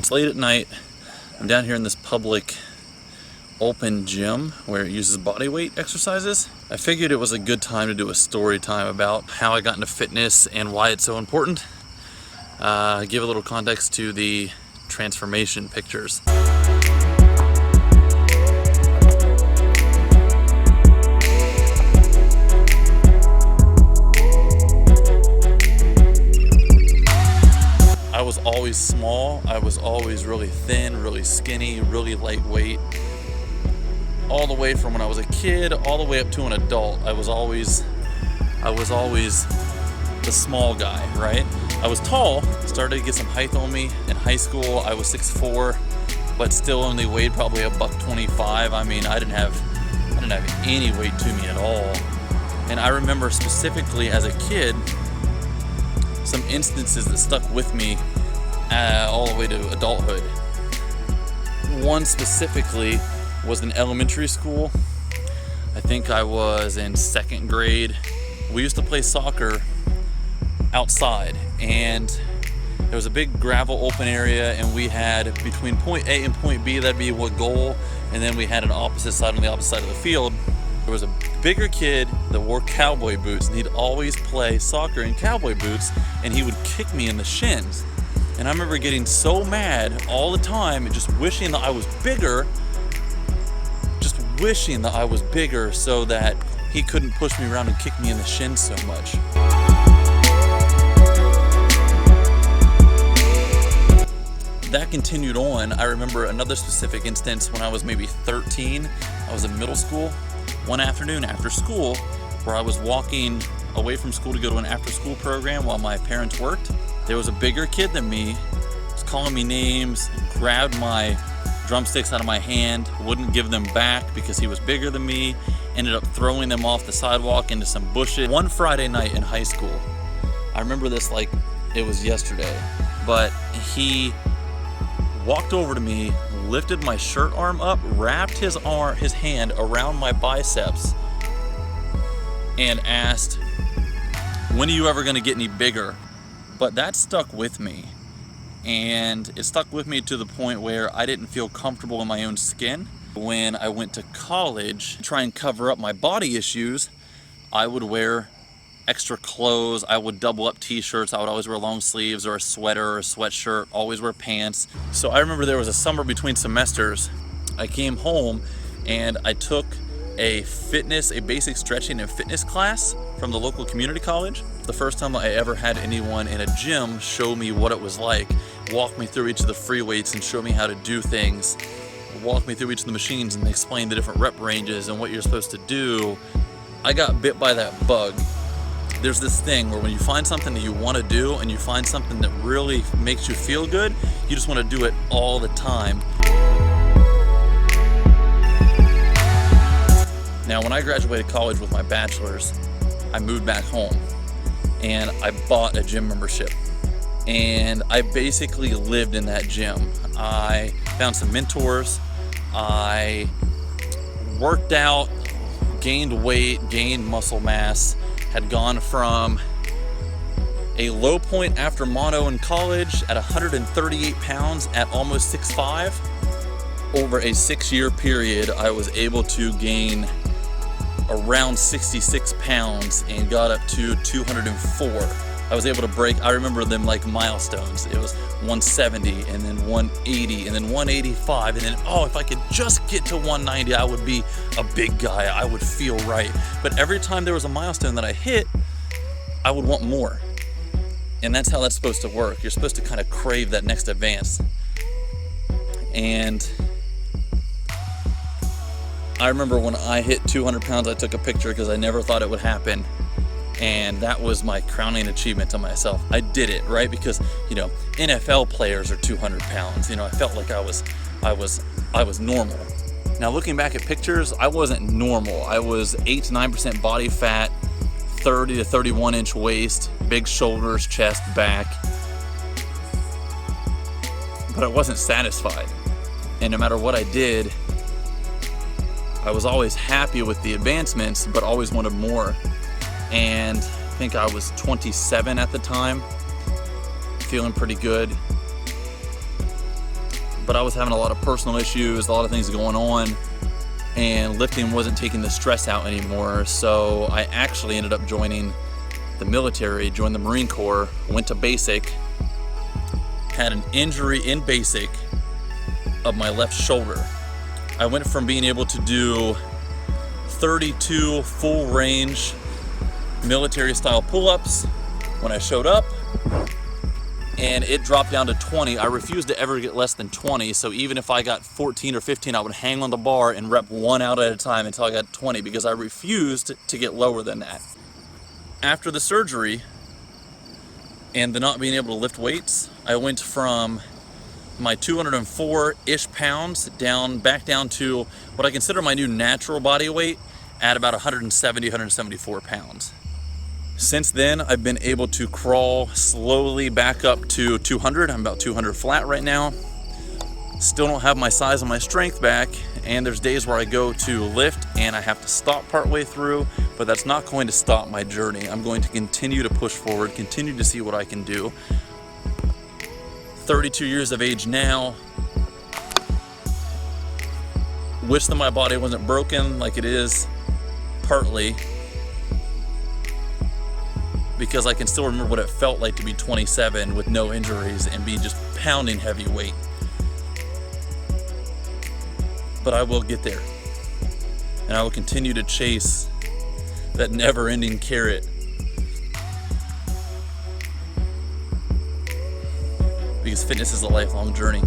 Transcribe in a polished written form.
It's late at night. I'm down here in this public open gym where it uses body weight exercises. I figured it was a good time to do a story time about how I got into fitness and why it's so important. Give a little context to the transformation pictures. I was always small. I was always really thin, really skinny, really lightweight. All the way from when I was a kid, all the way up to an adult, I was always the small guy, right? I was tall, started to get some height on me in high school. I was 6'4", but still only weighed probably $125. I mean, I didn't have any weight to me at all. And I remember specifically as a kid, some instances that stuck with me all the way to adulthood. One specifically was in elementary school. I think I was in 2nd grade. We used to play soccer outside, and there was a big gravel open area, and we had between point A and point B, that'd be what goal, and then we had an opposite side on the opposite side of the field. There was a bigger kid that wore cowboy boots, and he'd always play soccer in cowboy boots, and he would kick me in the shins. And I remember getting so mad all the time and just wishing that I was bigger, so that he couldn't push me around and kick me in the shins so much. That continued on. I remember another specific instance when I was maybe 13. I was in middle school. One afternoon after school, where I was walking away from school to go to an after-school program while my parents worked, there was a bigger kid than me, was calling me names, grabbed my drumsticks out of my hand, wouldn't give them back because he was bigger than me, ended up throwing them off the sidewalk into some bushes. One Friday night in high school, I remember this like it was yesterday, but he walked over to me, lifted my shirt arm up, wrapped his hand around my biceps, and asked, "When are you ever gonna get any bigger?" But that stuck with me. And it stuck with me to the point where I didn't feel comfortable in my own skin. When I went to college to try and cover up my body issues, I would wear extra clothes. I would double up t-shirts. I would always wear long sleeves or a sweater or a sweatshirt, always wear pants. So I remember there was a summer between semesters. I came home and I took a basic stretching and fitness class from the local community college. The first time I ever had anyone in a gym show me what it was like, walk me through each of the free weights and show me how to do things, walk me through each of the machines and explain the different rep ranges and what you're supposed to do. I got bit by that bug. There's this thing where when you find something that you want to do and you find something that really makes you feel good, you just want to do it all the time. Now, when I graduated college with my bachelor's, I moved back home and I bought a gym membership. And I basically lived in that gym. I found some mentors. I worked out, gained weight, gained muscle mass, had gone from a low point after mono in college at 138 pounds at almost 6'5". Over a 6-year period, I was able to gain around 66 pounds and got up to 204. I was able to break, I remember them like milestones. It was 170 and then 180 and then 185 and then, if I could just get to 190, I would be a big guy. I would feel right. But every time there was a milestone that I hit, I would want more. And that's how that's supposed to work. You're supposed to kind of crave that next advance. And I remember when I hit 200 pounds, I took a picture because I never thought it would happen. And that was my crowning achievement to myself. I did it, right? Because, NFL players are 200 pounds. I felt like I was normal. Now, looking back at pictures, I wasn't normal. I was 8 to 9% body fat, 30 to 31 inch waist, big shoulders, chest, back. But I wasn't satisfied. And no matter what I did, I was always happy with the advancements, but always wanted more. And I think I was 27 at the time, feeling pretty good. but I was having a lot of personal issues, a lot of things going on, and lifting wasn't taking the stress out anymore. So I actually ended up joining the military, joined the Marine Corps, went to basic, had an injury in basic of my left shoulder. I went from being able to do 32 full range military style pull-ups when I showed up, and it dropped down to 20. I refused to ever get less than 20, so even if I got 14 or 15, I would hang on the bar and rep one out at a time until I got 20, because I refused to get lower than that. After the surgery and the not being able to lift weights, I went from my 204-ish pounds back down to what I consider my new natural body weight at about 170, 174 pounds. Since then, I've been able to crawl slowly back up to 200. I'm about 200 flat right now. Still don't have my size and my strength back, and there's days where I go to lift and I have to stop partway through, but that's not going to stop my journey. I'm going to continue to push forward, continue to see what I can do. 32 years of age now. Wish that my body wasn't broken like it is, partly because I can still remember what it felt like to be 27 with no injuries and be just pounding heavy weight. But I will get there, and I will continue to chase that never-ending carrot, because fitness is a lifelong journey.